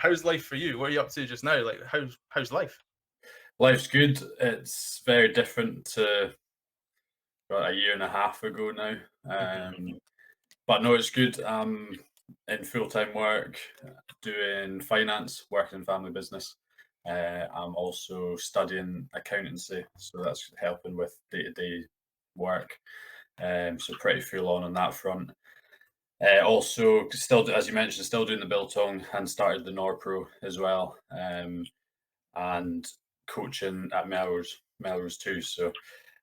how's life for you? What are you up to just now? Like, how's life? Life's good. It's very different to about a year and a half ago now. Mhm. But no, it's good. I'm in full time work, doing finance, working in family business. I'm also studying accountancy, so that's helping with day to day work. So pretty full on that front. Also, still, as you mentioned, still doing the biltong and started the Norpro as well, and coaching at Melrose too. So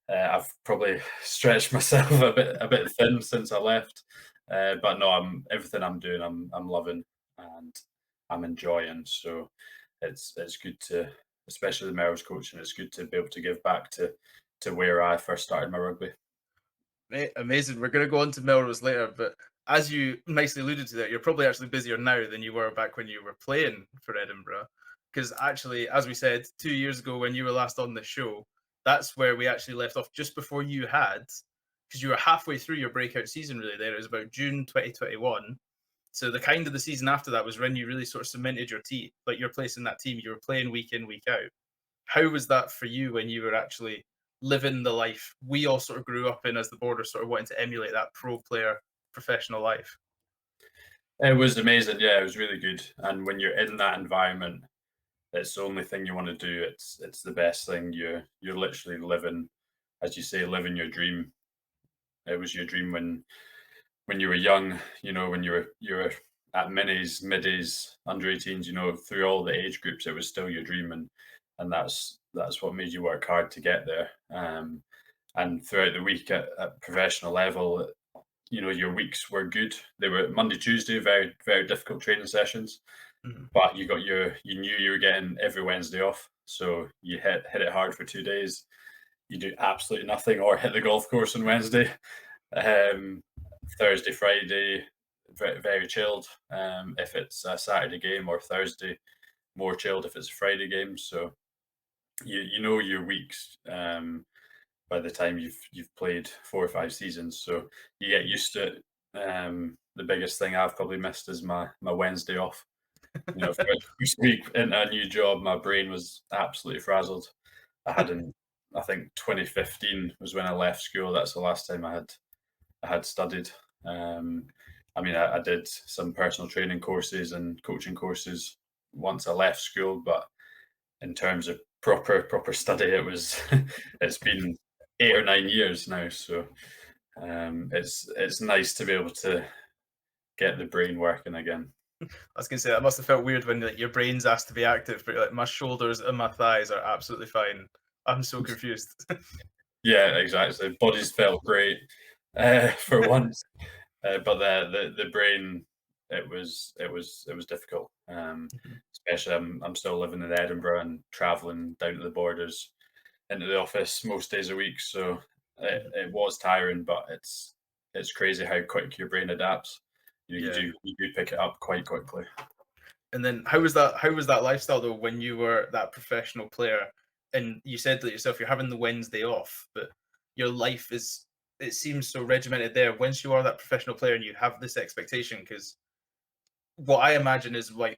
I've probably stretched myself a bit thin since I left, but no, everything I'm doing, I'm loving and I'm enjoying. So it's good to, especially the Melrose coaching. It's good to be able to give back to where I first started my rugby. Mate, amazing. We're going to go on to Melrose later, but as you nicely alluded to that, you're probably actually busier now than you were back when you were playing for Edinburgh. Because actually, as we said 2 years ago when you were last on the show, that's where we actually left off just before you had, because you were halfway through your breakout season really there. It was about June 2021. So the kind of the season after that was when you really sort of cemented your team, like your place in that team. You were playing week in, week out. How was that for you when you were actually living the life we all sort of grew up in as the Borders, sort of wanting to emulate that pro player professional life? It was amazing. Yeah, it was really good. And when you're in that environment, it's the only thing you want to do. It's the best thing. You're literally living, as you say, living your dream. It was your dream when you were young, when you were at minis, middies, under 18s, through all the age groups, it was still your dream, and that's what made you work hard to get there. And throughout the week at professional level, your weeks were good. They were Monday, Tuesday, very very difficult training sessions, Mhm. but you knew you were getting every Wednesday off, so you hit it hard for 2 days. You do absolutely nothing or hit the golf course on Wednesday. Um, Thursday, Friday, very, very chilled. If it's a Saturday game, or Thursday, more chilled if it's a Friday game. So you know your weeks by the time you've played 4 or 5 seasons. So you get used to it. The biggest thing I've probably missed is my Wednesday off. For the first week in a new job, my brain was absolutely frazzled. I think 2015 was when I left school. That's the last time I had studied. Um, I mean, I did some personal training courses and coaching courses once I left school, but in terms of proper study, it's been 8 or 9 years now. So it's nice to be able to get the brain working again. I was gonna say that must have felt weird when like, your brain's asked to be active, but you're like my shoulders and my thighs are absolutely fine. I'm so confused. Yeah, exactly. Bodies felt great for once, but the brain, it was difficult. Especially I'm still living in Edinburgh and traveling down to the Borders into the office most days a week, so it was tiring, but it's crazy how quick your brain adapts. You Yeah. do pick it up quite quickly. And then how was that lifestyle though when you were that professional player? And you said that yourself, you're having the Wednesday off, but your life is it seems so regimented there. Once you are that professional player and you have this expectation, because what I imagine is like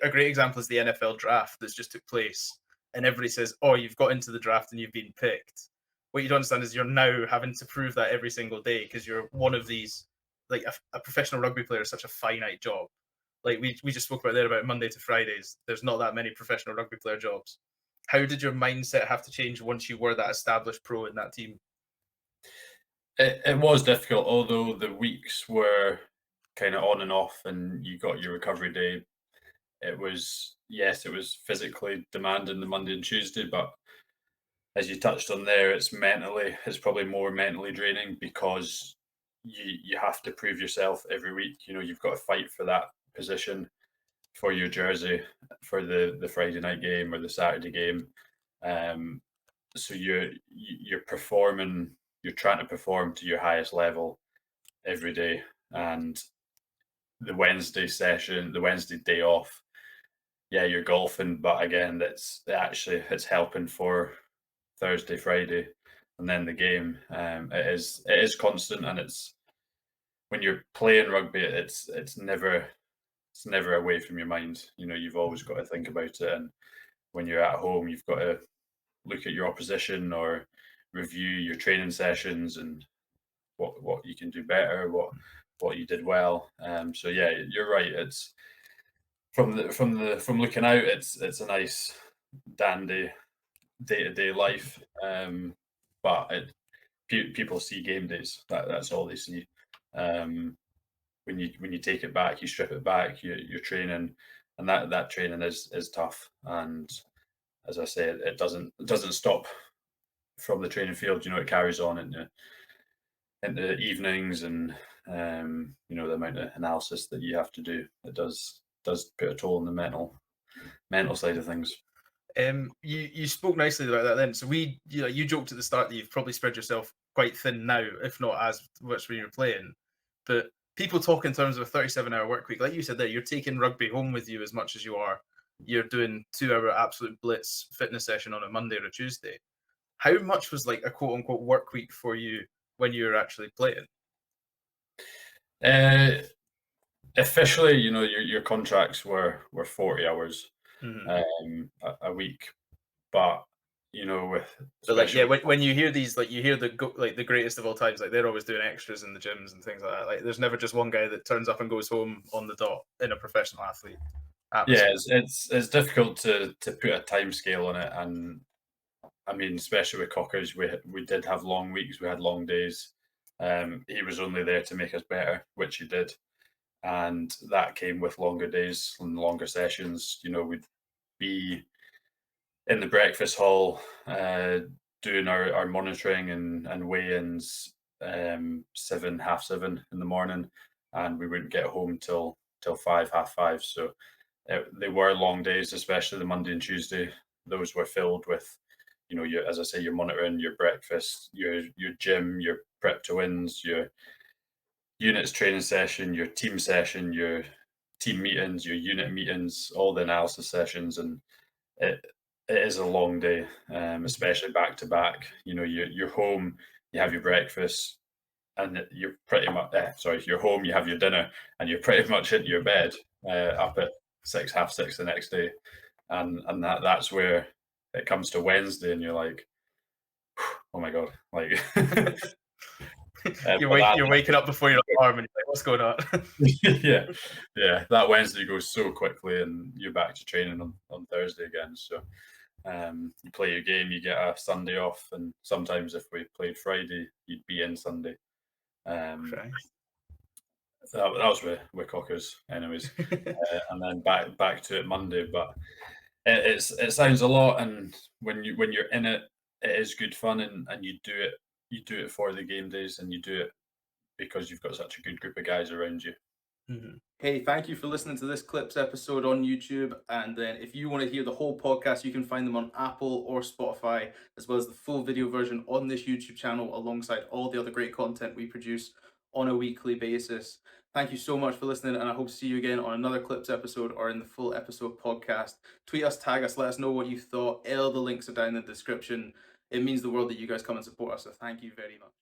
a great example is the NFL draft that's just took place, and everybody says, "Oh, you've got into the draft and you've been picked." What you don't understand is you're now having to prove that every single day because you're one of these. Like a professional rugby player is such a finite job. Like we just spoke about there about Monday to Fridays. There's not that many professional rugby player jobs. How did your mindset have to change once you were that established pro in that team? It was difficult, although the weeks were kind of on and off, and you got your recovery day. It was, yes, it was physically demanding the Monday and Tuesday, but as you touched on there, it's probably more mentally draining because you have to prove yourself every week. You've got to fight for that position, for your jersey, for the Friday night game or the Saturday game. Um, so you're performing, you're trying to perform to your highest level every day, and the Wednesday day off. Yeah, you're golfing, but again, it's helping for Thursday, Friday, and then the game. It is constant, and it's when you're playing rugby, it's never it's never away from your mind. You know, you've always got to think about it, and when you're at home, you've got to look at your opposition or review your training sessions and what you can do better, what you did well. So yeah, you're right. It's from looking out, it's a nice dandy day to day life. But people see game days. That's all they see. Um, when you take it back, you strip it back. You're training, and that training is tough. And as I say, it doesn't stop from the training field. You know, it carries on into the evenings, and you know the amount of analysis that you have to do. It does put a toll on the mental side of things. You spoke nicely about that then. So you joked at the start that you've probably spread yourself quite thin now, if not as much when you're playing. But people talk in terms of a 37-hour work week. Like you said there, you're taking rugby home with you as much as you are. You're doing 2-hour absolute blitz fitness session on a Monday or a Tuesday. How much was like a quote unquote work week for you when you were actually playing? Uh, Officially, you know, your contracts were 40 hours Mhm. a week, but you know, with But like, yeah, especially when you hear these, like you hear like the greatest of all times, like they're always doing extras in the gyms and things like that. Like, there's never just one guy that turns up and goes home on the dot in a professional athlete yeah, atmosphere. it's difficult to put a time scale on it, and I mean, especially with Cockers, we did have long weeks, we had long days. He was only there to make us better, which he did, and that came with longer days and longer sessions. You know, we'd be in the breakfast hall doing our monitoring and weigh-ins 7 half 7 in the morning, and we wouldn't get home till 5 half 5. So they were long days, especially the Monday and Tuesday. Those were filled with, you know, your, as I say, your monitoring, your breakfast, your gym, your prep to wins, your units training session, your team session, your team meetings, your unit meetings, all the analysis sessions, and it it is a long day, Mhm. especially back to back. You know, you're home, you have your breakfast, and you're pretty much sorry, you're home, you have your dinner, and you're pretty much into your bed up at 6 half 6 the next day, and that's where it comes to Wednesday, and you're like, oh my god, like, you're but you're waking up before your alarm and you're like, what's going on? yeah, yeah, that Wednesday goes so quickly, and you're back to training on Thursday again. So you play your game, you get a Sunday off, and sometimes if we played Friday, you'd be in Sunday. Um, Christ. that was with Cockers, anyways, and then back to it Monday. But it sounds a lot, and when you're in it, it is good fun, and you do it for the game days, and you do it because you've got such a good group of guys around you. Mhm. Hey, thank you for listening to this clips episode on YouTube. And then if you want to hear the whole podcast, you can find them on Apple or Spotify, as well as the full video version on this YouTube channel, alongside all the other great content we produce on a weekly basis. Thank you so much for listening, and I hope to see you again on another clips episode or in the full episode podcast. Tweet us, tag us, let us know what you thought. All the links are down in the description. It means the world that you guys come and support us, so thank you very much.